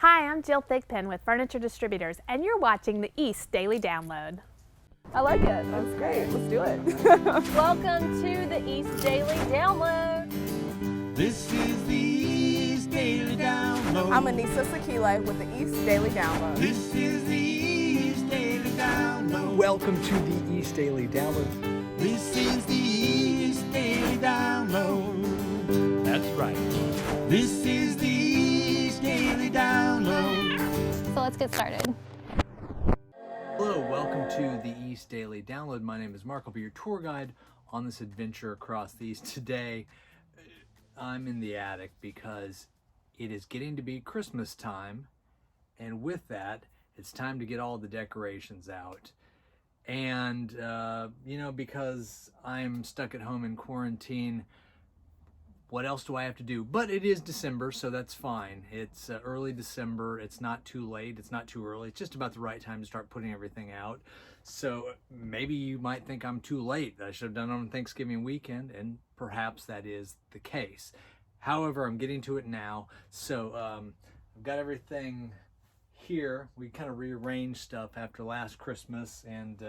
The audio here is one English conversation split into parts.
Hi, I'm Jill Thigpen with Furniture Distributors, and you're watching the East Daily Download. I like it. That's great. Let's do it. Welcome to the East Daily Download. This is the East Daily Download. I'm Anissa Sakile with the East Daily Download. This is the East Daily Download. Welcome to the East Daily Download. This is the East Daily Download. That's right. This is the East Daily Download. So let's get started. Hello, welcome to the East Daily Download. My name is Mark. I'll be your tour guide on this adventure across the East. Today, I'm in the attic because it is getting to be Christmas time, and with that, it's time to get all the decorations out. And, because I'm stuck at home in quarantine, what else do I have to do? But it is December, so that's fine. It's early December. It's not too late. It's not too early. It's just about the right time to start putting everything out. So maybe you might think I'm too late. I should have done it on Thanksgiving weekend, and perhaps that is the case. However, I'm getting to it now. So I've got everything here. We kind of rearranged stuff after last Christmas and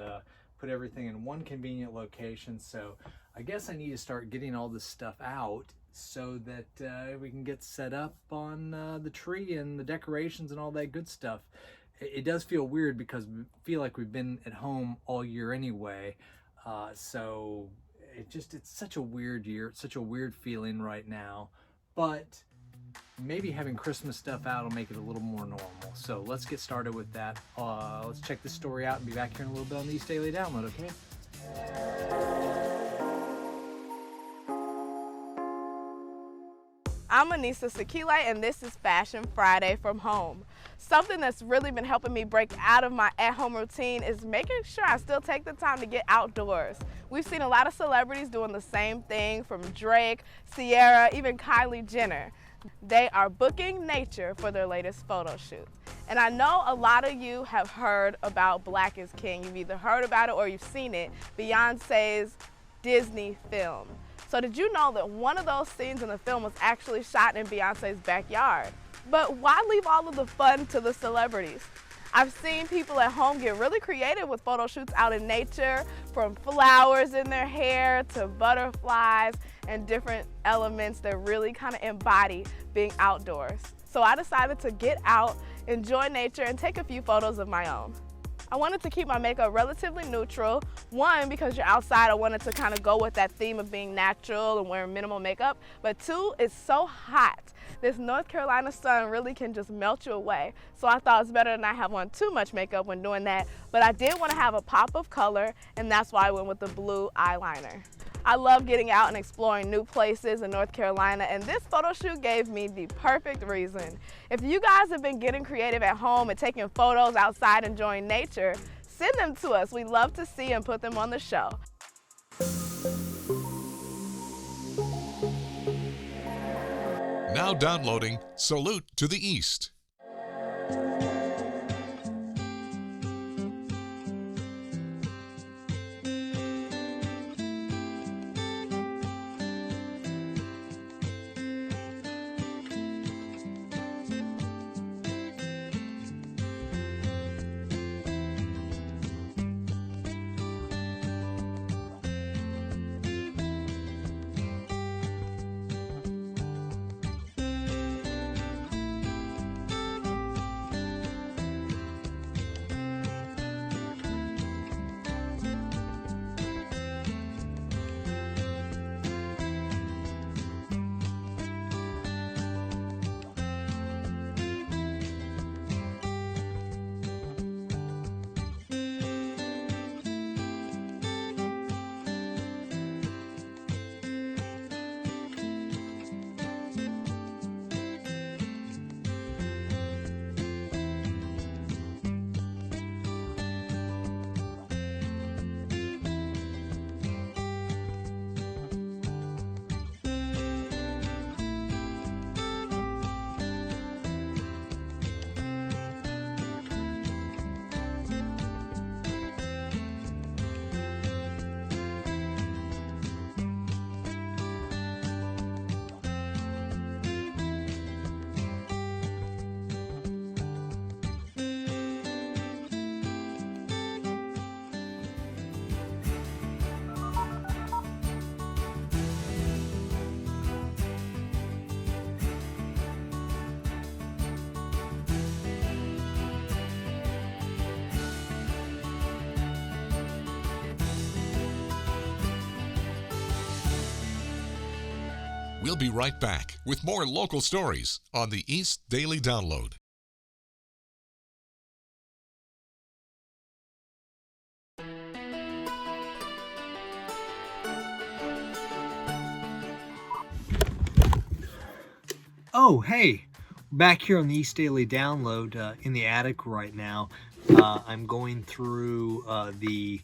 put everything in one convenient location. So I guess I need to start getting all this stuff out so that we can get set up on the tree and the decorations and all that good stuff. It does feel weird because we feel like we've been at home all year anyway. So it's such a weird year. It's such a weird feeling right now. But maybe having Christmas stuff out will make it a little more normal. So let's get started with that. Let's check this story out and be back here in a little bit on the East Daily Download, okay? I'm Anissa Sakile, and this is Fashion Friday from home. Something that's really been helping me break out of my at-home routine is making sure I still take the time to get outdoors. We've seen a lot of celebrities doing the same thing, from Drake, Ciara, even Kylie Jenner. They are booking nature for their latest photo shoot. And I know a lot of you have heard about Black is King. You've either heard about it or you've seen it, Beyonce's Disney film. So did you know that one of those scenes in the film was actually shot in Beyonce's backyard? But why leave all of the fun to the celebrities? I've seen people at home get really creative with photo shoots out in nature, from flowers in their hair to butterflies and different elements that really kind of embody being outdoors. So I decided to get out, enjoy nature, and take a few photos of my own. I wanted to keep my makeup relatively neutral. One, because you're outside, I wanted to kind of go with that theme of being natural and wearing minimal makeup. But two, it's so hot. This North Carolina sun really can just melt you away. So I thought it's better to not have on too much makeup when doing that. But I did want to have a pop of color, and that's why I went with the blue eyeliner. I love getting out and exploring new places in North Carolina, and this photo shoot gave me the perfect reason. If you guys have been getting creative at home and taking photos outside enjoying nature, send them to us. We love to see and put them on the show. Now downloading Salute to the East. We'll be right back with more local stories on the East Daily Download. Oh, hey, back here on the East Daily Download in the attic right now. I'm going through the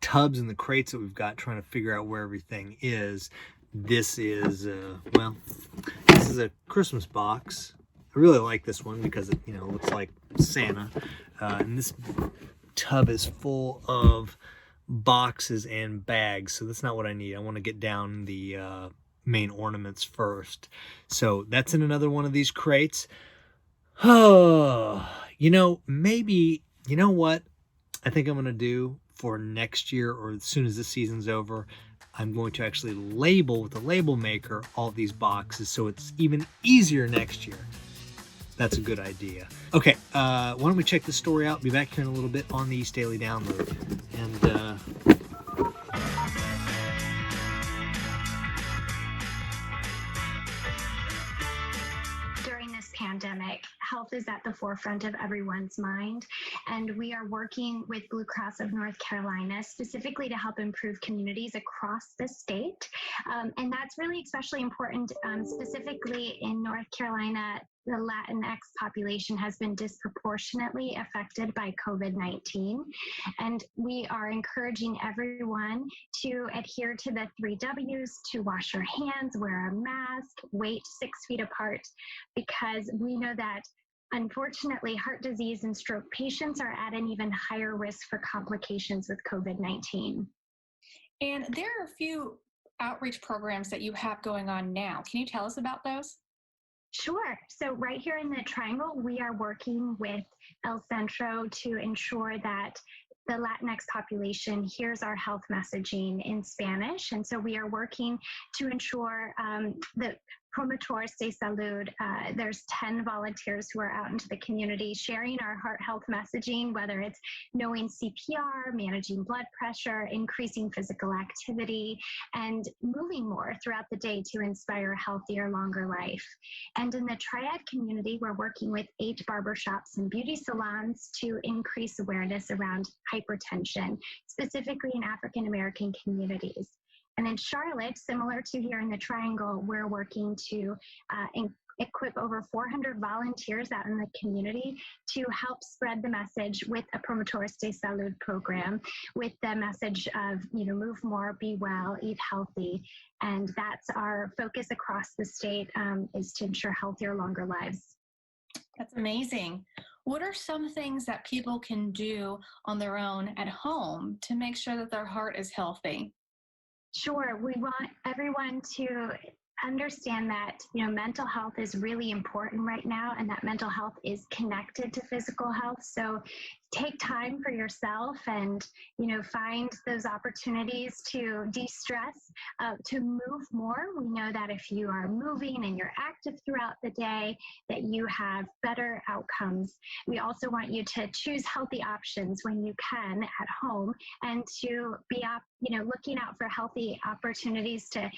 tubs and the crates that we've got, trying to figure out where everything is. This is, well, this is a Christmas box. I really like this one because it, looks like Santa. And this tub is full of boxes and bags, so that's not what I need. I want to get down the main ornaments first. So that's in another one of these crates. Oh, maybe, what I think I'm going to do for next year, or as soon as the season's over, I'm going to actually label with the label maker all these boxes so it's even easier next year. That's a good idea. Okay, why don't we check this story out? Be back here in a little bit on the East Daily Download. And during this pandemic, health is at the forefront of everyone's mind, and we are working with Blue Cross of North Carolina specifically to help improve communities across the state. And that's really especially important, specifically in North Carolina. The Latinx population has been disproportionately affected by COVID-19, and we are encouraging everyone to adhere to the 3 W's, to wash your hands, wear a mask, wait 6 feet apart, because we know that unfortunately heart disease and stroke patients are at an even higher risk for complications with COVID-19. And there are a few outreach programs that you have going on now. Can you tell us about those? Sure. So right here in the Triangle, we are working with El Centro to ensure that the Latinx population hears our health messaging in Spanish. And so we are working to ensure that Promotores de Salud, there's 10 volunteers who are out into the community sharing our heart health messaging, whether it's knowing CPR, managing blood pressure, increasing physical activity, and moving more throughout the day to inspire a healthier, longer life. And in the Triad community, we're working with 8 barbershops and beauty salons to increase awareness around hypertension, specifically in African American communities. And in Charlotte, similar to here in the Triangle, we're working to equip over 400 volunteers out in the community to help spread the message with a Promotores de Salud program, with the message of, move more, be well, eat healthy. And that's our focus across the state, is to ensure healthier, longer lives. That's amazing. What are some things that people can do on their own at home to make sure that their heart is healthy? Sure. We want everyone to understand that, mental health is really important right now, and that mental health is connected to physical health. So take time for yourself and, find those opportunities to de-stress, to move more. We know that if you are moving and you're active throughout the day, that you have better outcomes. We also want you to choose healthy options when you can at home, and to be looking out for healthy opportunities to,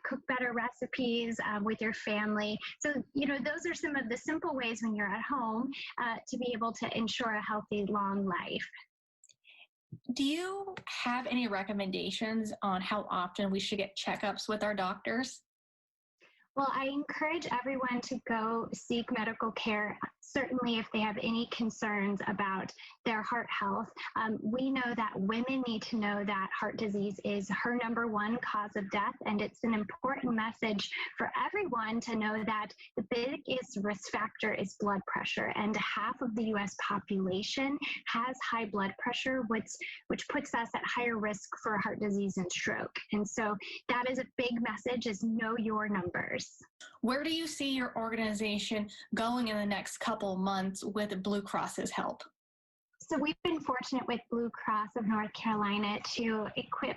cook better recipes with your family. So, those are some of the simple ways when you're at home to be able to ensure a healthy, long life. Do you have any recommendations on how often we should get checkups with our doctors? Well, I encourage everyone to go seek medical care, certainly if they have any concerns about their heart health. We know that women need to know that heart disease is her #1 cause of death, and it's an important message for everyone to know that the biggest risk factor is blood pressure, and half of the U.S. population has high blood pressure, which puts us at higher risk for heart disease and stroke. And so that is a big message, is know your numbers. Where do you see your organization going in the next couple months with Blue Cross's help? So we've been fortunate with Blue Cross of North Carolina to equip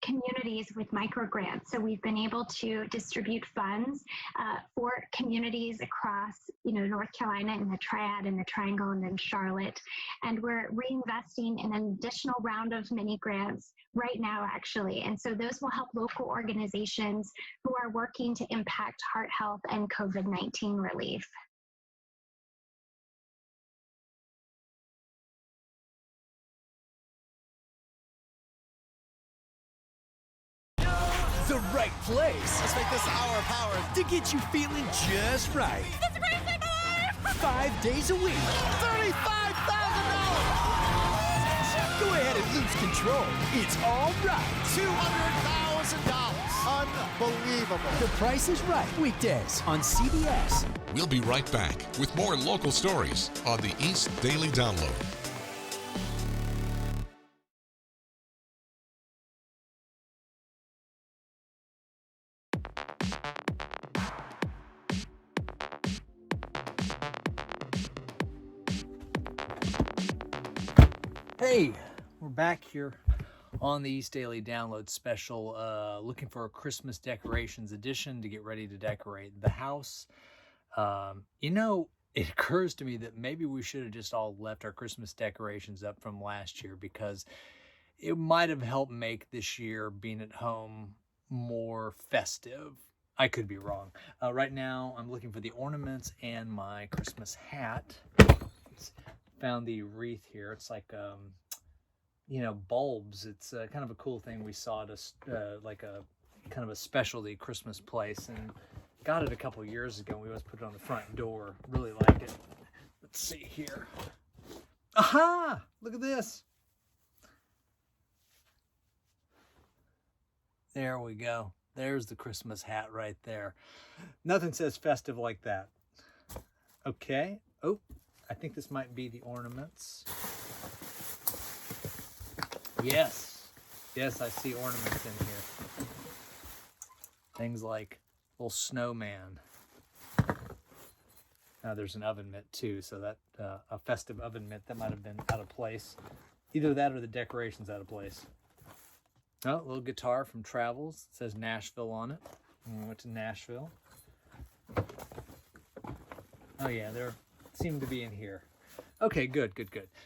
communities with microgrants. So we've been able to distribute funds for communities across, North Carolina and the Triad and the Triangle and then Charlotte. And we're reinvesting in an additional round of mini grants right now, actually. And so those will help local organizations who are working to impact heart health and COVID-19 relief. The right place. Let's make this our power to get you feeling just right. It's the greatest day of my life! 5 days a week. $35,000! Go ahead and lose control. It's all right. $200,000. Unbelievable. The Price is Right. Weekdays on CBS. We'll be right back with more local stories on the East Daily Download. Hey, we're back here on the East Daily Download special, looking for a Christmas decorations edition to get ready to decorate the house. It occurs to me that maybe we should have just all left our Christmas decorations up from last year, because it might have helped make this year being at home more festive. I could be wrong. Right now, I'm looking for the ornaments and my Christmas hat. Found the wreath here. It's like bulbs. It's kind of a cool thing we saw at like a kind of a specialty Christmas place, and got it a couple years ago. We always put it on the front door. Really like it. Let's see here. Aha! Look at this. There we go. There's the Christmas hat right there. Nothing says festive like that. Okay. Oh, I think this might be the ornaments. Yes, I see ornaments in here. Things like little snowman. Now there's an oven mitt too, so that a festive oven mitt that might have been out of place. Either that or the decoration's out of place. Oh, a little guitar from Travels. It says Nashville on it. We went to Nashville. Oh yeah, there seem to be in here. Okay, good.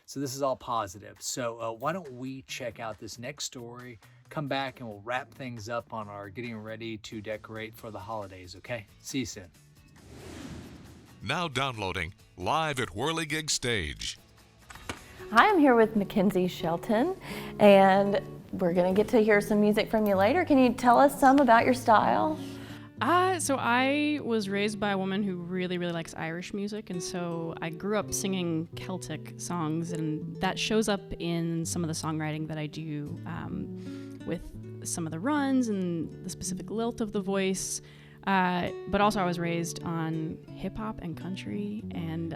So this is all positive. So why don't we check out this next story, come back, and we'll wrap things up on our getting ready to decorate for the holidays, okay? See you soon. Now downloading live at Whirligig Stage. Hi, I'm here with Mackenzie Shelton, and we're going to get to hear some music from you later. Can you tell us some about your style? So I was raised by a woman who really, really likes Irish music, and so I grew up singing Celtic songs, and that shows up in some of the songwriting that I do with some of the runs and the specific lilt of the voice. But also I was raised on hip-hop and country, and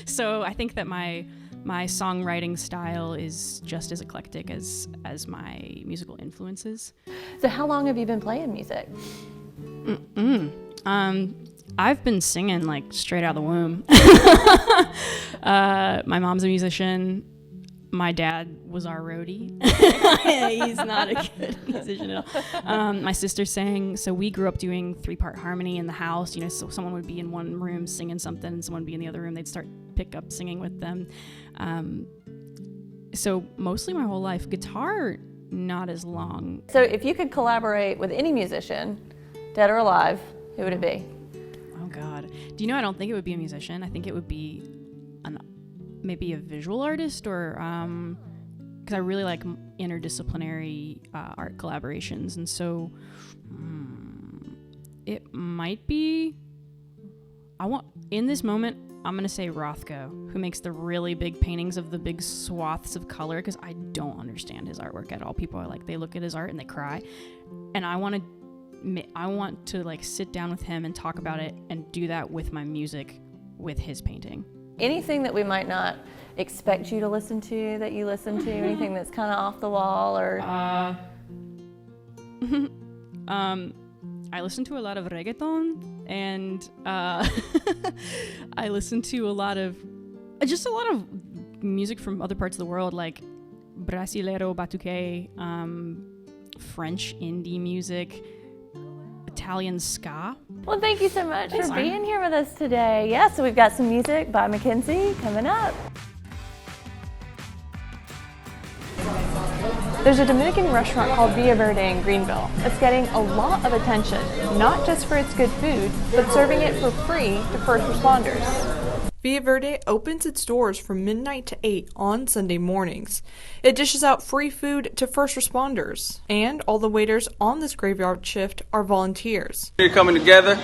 so I think that my songwriting style is just as eclectic as my musical influences. So how long have you been playing music? I've been singing like straight out of the womb. My mom's a musician. My dad was our roadie. He's not a good musician at all. My sister sang, so we grew up doing 3-part harmony in the house. So someone would be in one room singing something, and someone would be in the other room. They'd pick up singing with them. So mostly my whole life, guitar, not as long. So if you could collaborate with any musician, dead or alive, who would it be? Oh God. Do you know, I don't think it would be a musician. I think it would be maybe a visual artist, or because I really like interdisciplinary art collaborations, and so it might be, in this moment, I'm gonna say Rothko, who makes the really big paintings of the big swaths of color, because I don't understand his artwork at all. People are like, they look at his art and they cry, and I want to like sit down with him and talk about it and do that with my music, with his painting. Anything that we might not expect you to listen to that you listen to, anything that's kind of off the wall, or? I listen to a lot of reggaeton, and I listen to a lot of music from other parts of the world, like Brasileiro, Batuque, French indie music, Italian ska. Well, thank you so much for being here with us today. Yeah, so we've got some music by Mackenzie coming up. There's a Dominican restaurant called Villa Verde in Greenville. It's getting a lot of attention, not just for its good food, but serving it for free to first responders. Villa Verde opens its doors from midnight to 8 on Sunday mornings. It dishes out free food to first responders, and all the waiters on this graveyard shift are volunteers. You're coming together.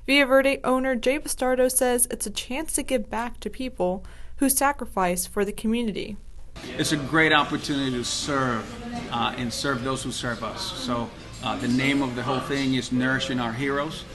Villa Verde owner Jay Bastardo says it's a chance to give back to people who sacrifice for the community. It's a great opportunity to serve and serve those who serve us. So the name of the whole thing is Nourishing Our Heroes.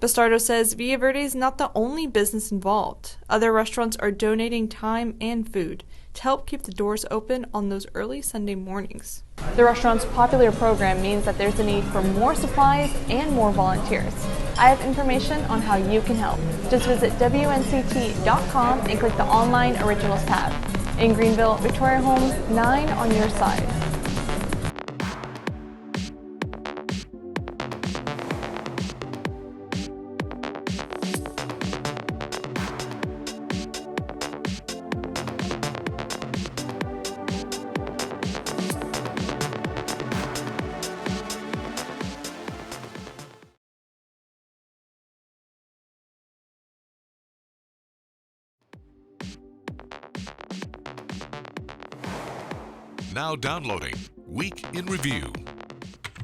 Bastardo says Villa Verde is not the only business involved. Other restaurants are donating time and food to help keep the doors open on those early Sunday mornings. The restaurant's popular program means that there's a need for more supplies and more volunteers. I have information on how you can help. Just visit WNCT.com and click the Online Originals tab. In Greenville, Victoria Holmes, 9 on your side. Now downloading Week in Review.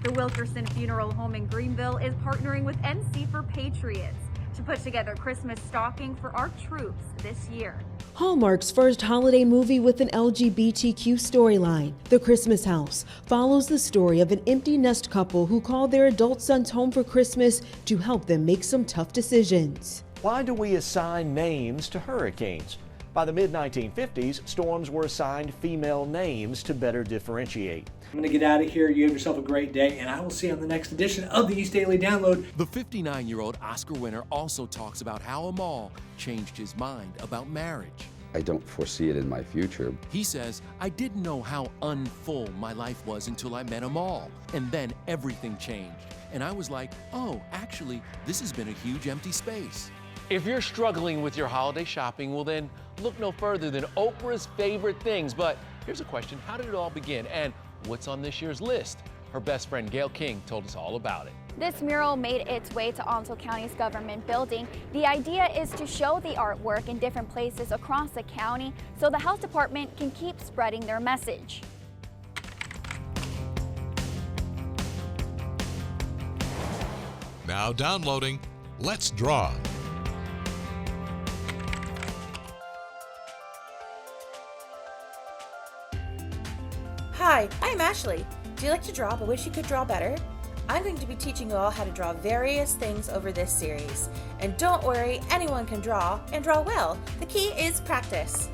The Wilkerson Funeral Home in Greenville is partnering with NC for Patriots to put together Christmas stocking for our troops this year. Hallmark's first holiday movie with an LGBTQ storyline, The Christmas House, follows the story of an empty nest couple who call their adult sons home for Christmas to help them make some tough decisions. Why do we assign names to hurricanes? By the mid-1950s, storms were assigned female names to better differentiate. I'm going to get out of here. You have yourself a great day, and I will see you on the next edition of the East Daily Download. The 59-year-old Oscar winner also talks about how a mall changed his mind about marriage. I don't foresee it in my future. He says, I didn't know how unfull my life was until I met Amal. And then everything changed. And I was like, oh, actually, this has been a huge empty space. If you're struggling with your holiday shopping, well then, look no further than Oprah's favorite things. But here's a question, how did it all begin? And what's on this year's list? Her best friend Gail King told us all about it. This mural made its way to Onslow County's government building. The idea is to show the artwork in different places across the county so the health department can keep spreading their message. Now downloading Let's Draw. Hi, I'm Ashley. Do you like to draw but wish you could draw better? I'm going to be teaching you all how to draw various things over this series. And don't worry, anyone can draw, and draw well. The key is practice.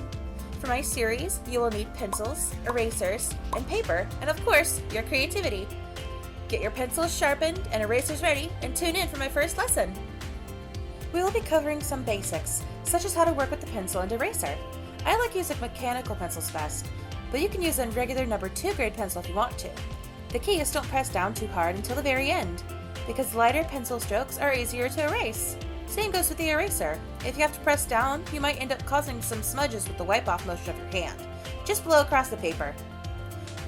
For my series, you will need pencils, erasers, and paper, and of course, your creativity. Get your pencils sharpened and erasers ready, and tune in for my first lesson. We will be covering some basics, such as how to work with the pencil and eraser. I like using mechanical pencils best, but you can use a regular number 2 grade pencil if you want to. The key is don't press down too hard until the very end, because lighter pencil strokes are easier to erase. Same goes with the eraser. If you have to press down, you might end up causing some smudges with the wipe-off motion of your hand. Just blow across the paper.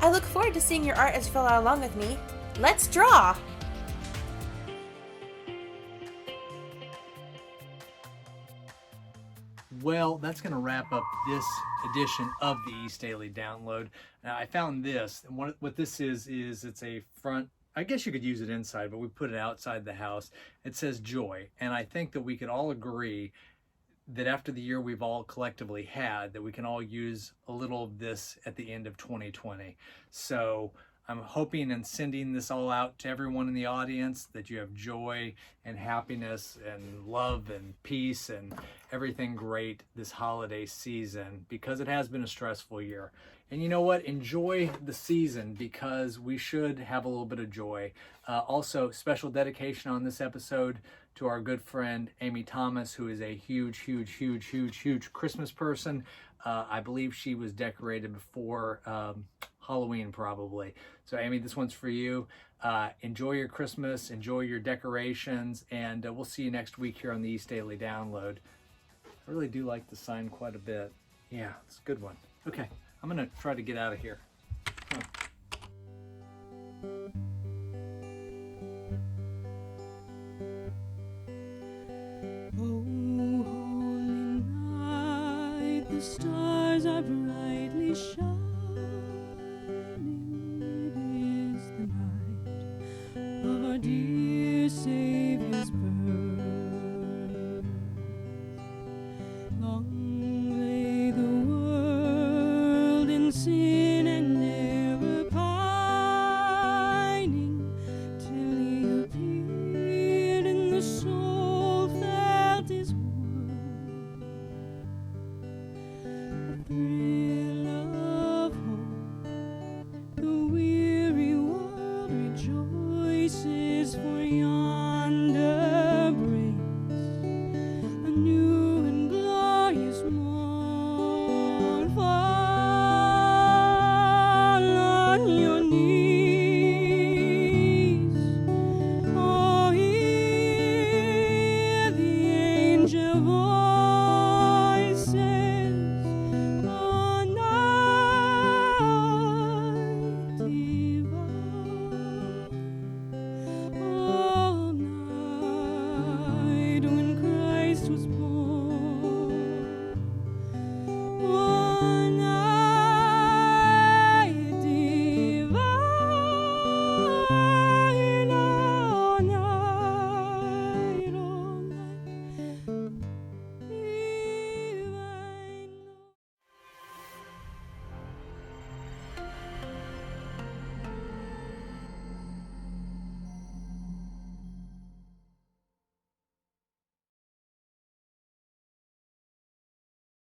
I look forward to seeing your art as you follow along with me. Let's draw! Well, that's going to wrap up this edition of the East Daily Download. Now, I found this, and what this is it's a front, I guess you could use it inside, but we put it outside the house. It says joy, and I think that we could all agree that after the year we've all collectively had, that we can all use a little of this at the end of 2020. So I'm hoping and sending this all out to everyone in the audience, that you have joy and happiness and love and peace and everything great this holiday season, because it has been a stressful year. And you know what? Enjoy the season, because we should have a little bit of joy. Also, special dedication on this episode to our good friend Amy Thomas, who is a huge Christmas person. I believe she was decorated before Halloween probably. So Amy, this one's for you. Enjoy your Christmas, enjoy your decorations, and we'll see you next week here on the East Daily Download. I really do like the sign quite a bit. Yeah, it's a good one. Okay, I'm gonna try to get out of here. Oh, holy night, the stars are brightly shining.